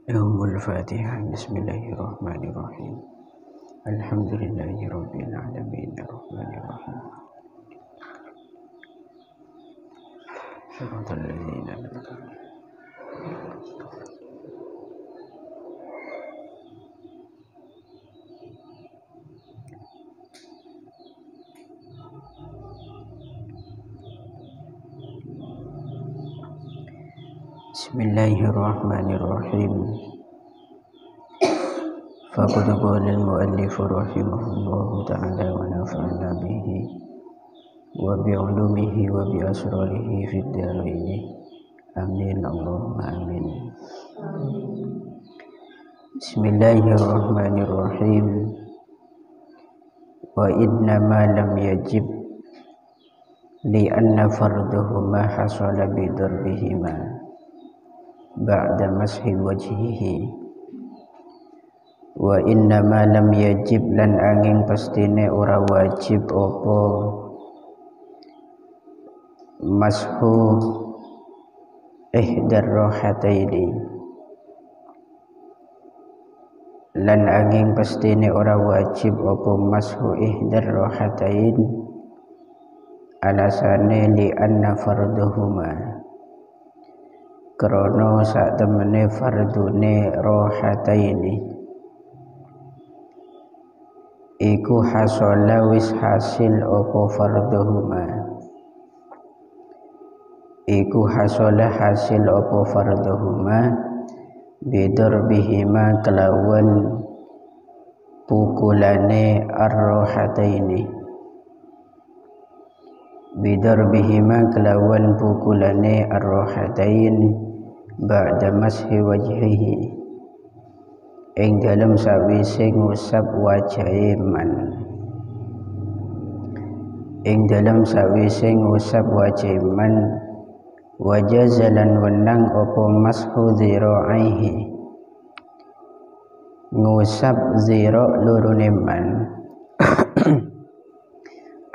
Al-Fatiha. Bismillahirrahmanirrahim. Alhamdulillahi rabbil alamin arrahmanirrahim. Shiratal ladzina an'amta alaihim. Bismillahirrahmanirrahim. Faqad qala al-mu'allif rahimahullahu ta'ala wa nafa'ana bihi wa bi'ulumihi wa bi asrarihi fid dharain. Amin Allahumma amin. Bismillahirrahmanirrahim. Wa inna ma lam yajib li'anna farduhuma hasala bi darbihima ba'da mashi wajhihi. Wa inna ma lam yajib lan angin pastine ora wajib apa mashu ihdar rohataini, lan angin pastine ora wajib apa mashu ihdar rohatain alasane li anna farduhuma krono sak temene fardune rohataini iku hasola wis hasil opo farduhuma, iku hasola hasil opo farduhuma bidor bihima kelawan pukulane ar-rohataini, bidor bihima kelawan pukulane ar-rohatain ba'da mashi wajhihi ing dalem sawise ngusap wajahe man, ing dalem sawise ngusap wajahe man wajazalan wenang apa mashu dhira'aihi ngusap zira' lurune man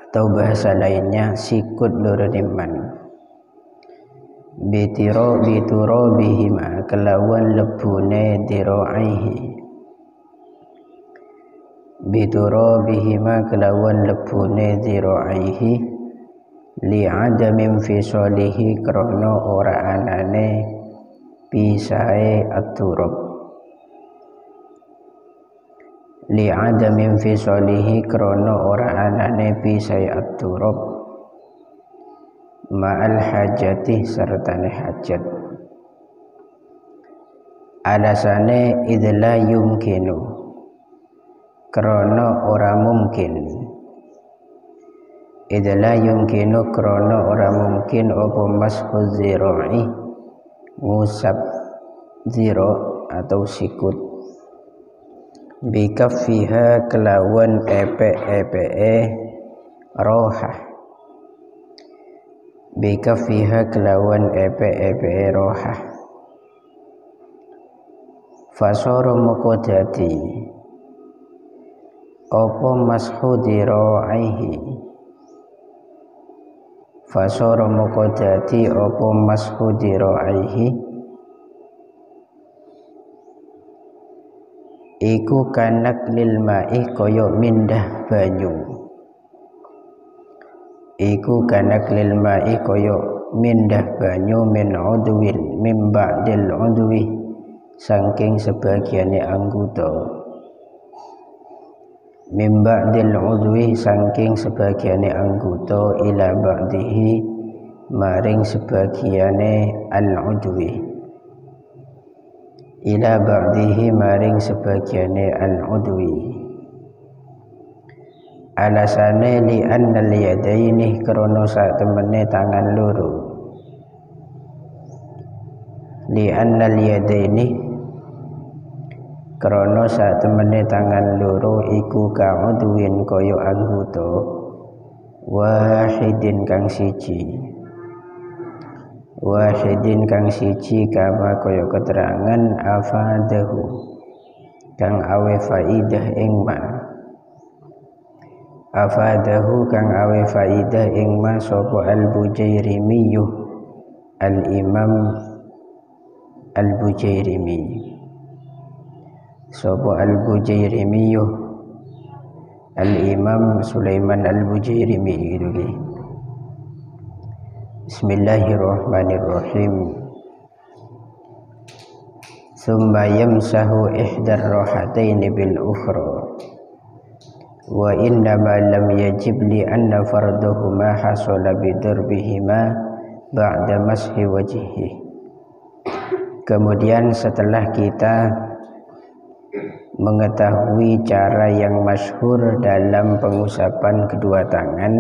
atau bahasa lainnya sikut lurune man bitiro bihima kelawan lebune dhira'aihi, bitiro bihima kelawan lebune dhira'aihi li'adamin fisolihi krono ora anane pisahe at-turab, li'adamin fisolihi krono ora anane pisahe at-turab ma'al hajati sertane hajat. Alasane idla yumkinu krono ora mungkin, idla yumkinu krono ora mungkin apa mashu zira'i ngusap zira' atau sikut bikaffiha kelawan epe-epe'e rohah, bikaffiha kelawan epe-epe'e rohah. Fasara moko dadi apa mashu dhira'aihi, fasara moko dadi apa mashu dhira'aihi iku kanak lil ma'i kaya mindah banyu, iku kanak lil ma'i kaya mindah banyu min udwin min ba'dil udwi saking sebagiane anggota, min ba'dil udwi saking sebagiane anggota ila ba'dihi maring sebagiane al-udwi, ila ba'dihi maring sebagiane al-udwi. Alasane li annal yadaini krono sak temene tangan loro, li annal yadaini krono sak temene tangan loro iku ka'udwin kaya anggota wahidin kang siji, wahidin kang siji kama kaya keterangan afadahu kang awe faidah ing ma, afadahu kang awe faidah ing ma sapa al-Bujairimi al-Imam al-Bujairimi sapa Al-Bujairimi Al-Imam Sulaiman Al-Bujairimi gitu ki. Bismillahirrahmanirrahim. Summa yamsahu ihdar rahataini bil ukhra wa innama lam yajib li anna farduhuma hasala bidurbihima ba'da mashi wajhihi. Kemudian setelah kita mengetahui cara yang masyhur dalam pengusapan kedua tangan,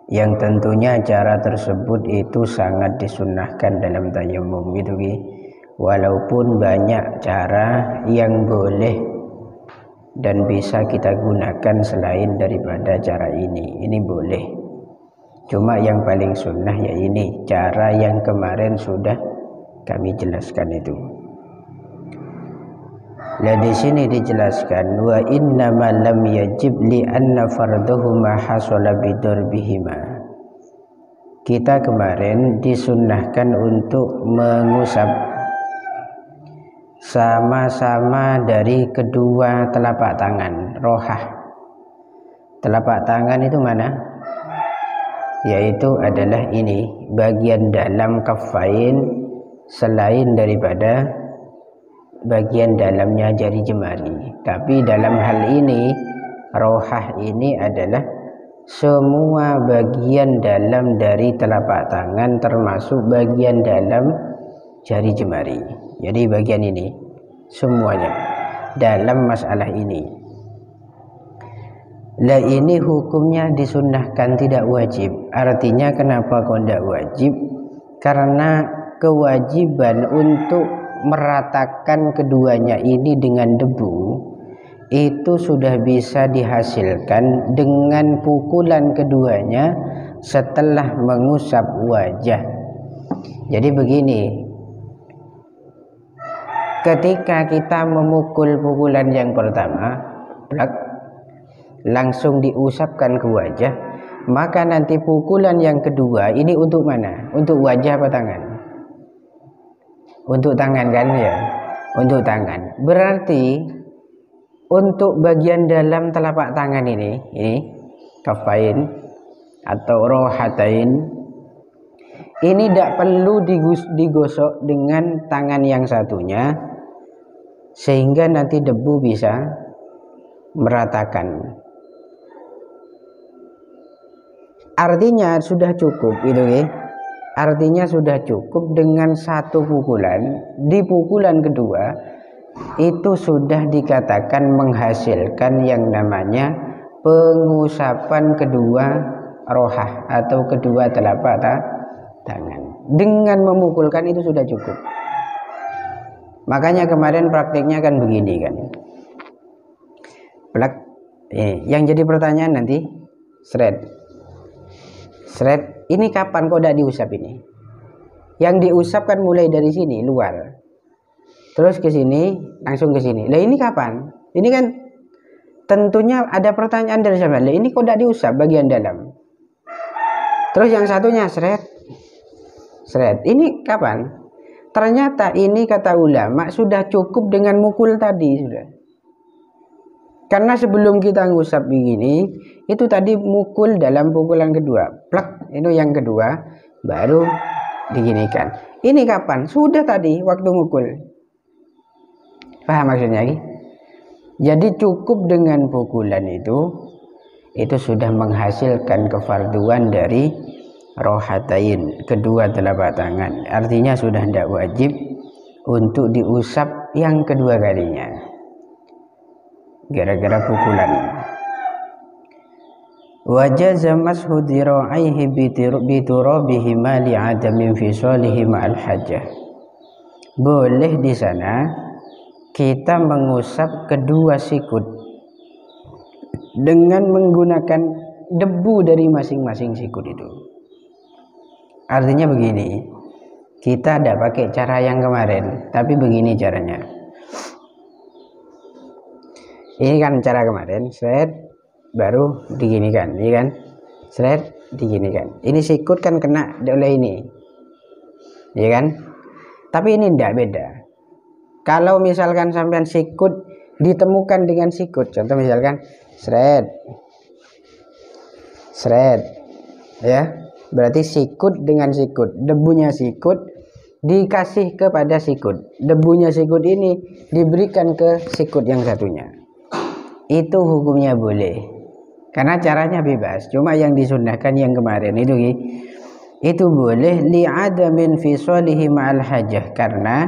yang tentunya cara tersebut itu sangat disunnahkan dalam tayammum gitu ki. Walaupun banyak cara yang boleh dan bisa kita gunakan selain daripada cara ini boleh. Cuma yang paling sunnah ya ini, cara yang kemarin sudah kami jelaskan itu. Nah di sini dijelaskan wa innama lam yajib li anna farduhuma hasala bidurbihima. Kita kemarin disunnahkan untuk mengusap sama-sama dari kedua telapak tangan, rohah. Telapak tangan itu mana? Yaitu adalah ini, bagian dalam kaffain selain daripada bagian dalamnya jari jemari. Tapi dalam hal ini rohah ini adalah semua bagian dalam dari telapak tangan termasuk bagian dalam jari jemari. Jadi bagian ini semuanya dalam masalah ini. Lah ini hukumnya disunnahkan, tidak wajib. Artinya kenapa kok tidak wajib? Karena kewajiban untuk meratakan keduanya ini dengan debu itu sudah bisa dihasilkan dengan pukulan keduanya setelah mengusap wajah. Jadi begini, ketika kita memukul pukulan yang pertama, langsung diusapkan ke wajah, maka nanti pukulan yang kedua ini untuk mana? Untuk wajah apa tangan? Untuk tangan kan ya? Untuk tangan. Berarti untuk bagian dalam telapak tangan ini kafain atau rohatain, ini tidak perlu digosok dengan tangan yang satunya sehingga nanti debu bisa meratakan. Artinya sudah cukup gitu ya. Artinya sudah cukup dengan satu pukulan. Di pukulan kedua itu sudah dikatakan menghasilkan yang namanya pengusapan kedua rohah atau kedua telapak tangan. Dengan memukulkan itu sudah cukup. Makanya kemarin praktiknya kan begini kan. Yang jadi pertanyaan nanti shred, ini kapan kok tidak diusap ini? Yang diusap kan mulai dari sini luar, terus ke sini, langsung ke sini. Lah ini kapan? Ini kan tentunya ada pertanyaan dari siapa? Lah ini kok tidak diusap bagian dalam? Terus yang satunya shred. Ini kapan? Ternyata ini kata ulama sudah cukup dengan mukul tadi sudah. Karena sebelum kita ngusap begini, itu tadi mukul dalam pukulan kedua. Plak, itu yang kedua, baru diginikan. Ini kapan? Sudah tadi waktu mukul. Paham maksudnya? Jadi cukup dengan pukulan itu sudah menghasilkan kefarduan dari rohatain, kedua telapak tangan. Artinya sudah tidak wajib untuk diusap yang kedua kalinya gara-gara pukulan. Wajaza mashu dira'aihi biturabihima li'adamin fisalihi ma'al hajah. Boleh di sana kita mengusap kedua sikut dengan menggunakan debu dari masing-masing sikut itu. Artinya begini, kita tidak pakai cara yang kemarin, tapi begini caranya. Ini kan cara kemarin, shred, baru diginikan, ini kan, shred, diginikan. Ini sikut kan kena oleh ini, ya kan? Tapi ini tidak beda. Kalau misalkan sampean sikut ditemukan dengan sikut, contoh misalkan seret ya, berarti sikut dengan sikut, debunya sikut dikasih kepada sikut, debunya sikut ini diberikan ke sikut yang satunya, itu hukumnya boleh karena caranya bebas. Cuma yang disunnahkan yang kemarin itu boleh li'adamin fisalihi ma'al hajah, karena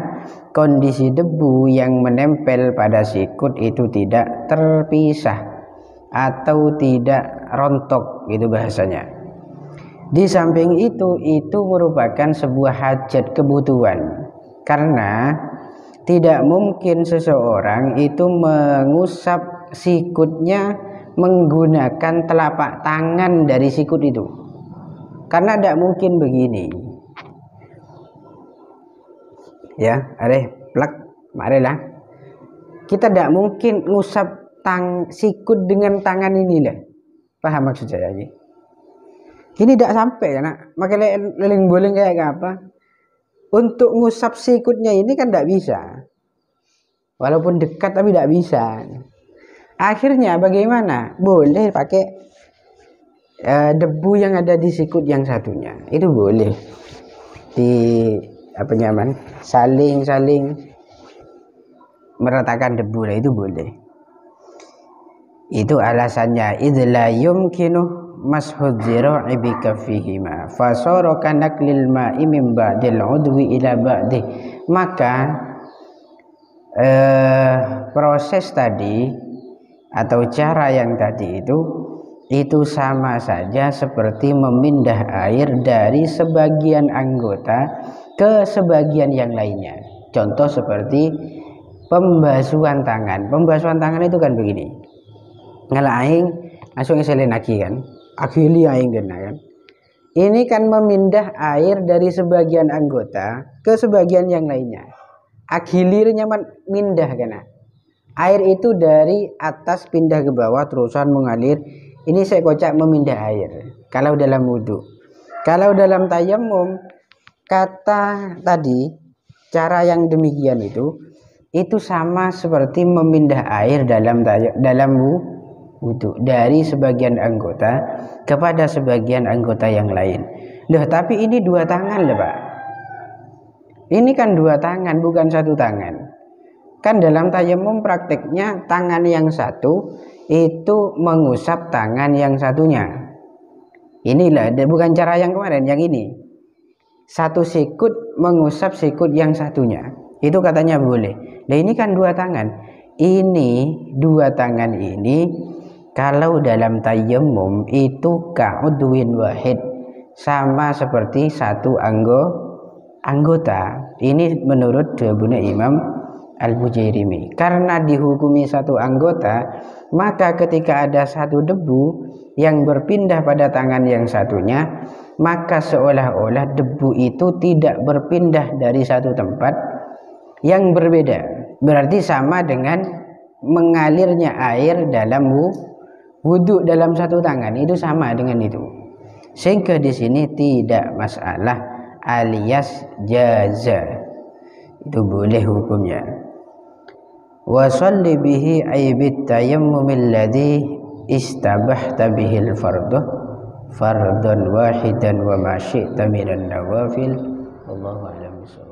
kondisi debu yang menempel pada sikut itu tidak terpisah atau tidak rontok, itu bahasanya. Di samping itu merupakan sebuah hajat, kebutuhan, karena tidak mungkin seseorang itu mengusap sikutnya menggunakan telapak tangan dari sikut itu, karena tidak mungkin begini ya. Marilah kita tidak mungkin ngusap sikut dengan tangan ini lah, paham maksud saya ini tidak sampai ya nak, makanya leling-boling kayak apa untuk ngusap sikutnya ini kan tidak bisa, walaupun dekat tapi tidak bisa. Akhirnya bagaimana? Boleh pakai debu yang ada di sikut yang satunya, itu boleh di nyaman saling meratakan debu lah, itu boleh. Itu alasannya idla yumkinu mashud zira'i bi kaffihima fasara kanaklil ma'i min ba'dil udwi ila ba'di. Maka proses tadi atau cara yang tadi itu sama saja seperti memindah air dari sebagian anggota ke sebagian yang lainnya. Contoh seperti pembasuhan tangan. Pembasuhan tangan itu kan begini, ngelaing langsung ngeselin lagi kan, akhili aing kan. Ini kan memindah air dari sebagian anggota ke sebagian yang lainnya. Akhilirnya mindah kan. Air itu dari atas pindah ke bawah terusan mengalir. Ini saya kocak memindah air kalau dalam wudhu. Kalau dalam tayammum, kata tadi cara yang demikian itu sama seperti memindah air dalam wudhu dari sebagian anggota kepada sebagian anggota yang lain. Loh, tapi ini dua tangan loh Pak. Ini kan dua tangan, bukan satu tangan. Kan dalam tayammum prakteknya tangan yang satu itu mengusap tangan yang satunya. Inilah bukan cara yang kemarin, yang ini. Satu sikut mengusap sikut yang satunya. Itu katanya boleh. Nah ini kan dua tangan. Ini dua tangan ini kalau dalam tayammum itu ka'udwin wahid, sama seperti satu anggota. Ini menurut jawabannya Imam Al-Bujairimi. Karena dihukumi satu anggota, maka ketika ada satu debu yang berpindah pada tangan yang satunya, maka seolah-olah debu itu tidak berpindah dari satu tempat yang berbeda. Berarti sama dengan mengalirnya air dalam wudhu dalam satu tangan, itu sama dengan itu. Sehingga di sini tidak masalah alias jaza, itu boleh hukumnya. Wa shalli bihi ay bit tayammum alladhi istabahta bihi al-fardhu fardan wahidan wa ma syi'ta minan nawafil. Wallahu a'lam bishawab.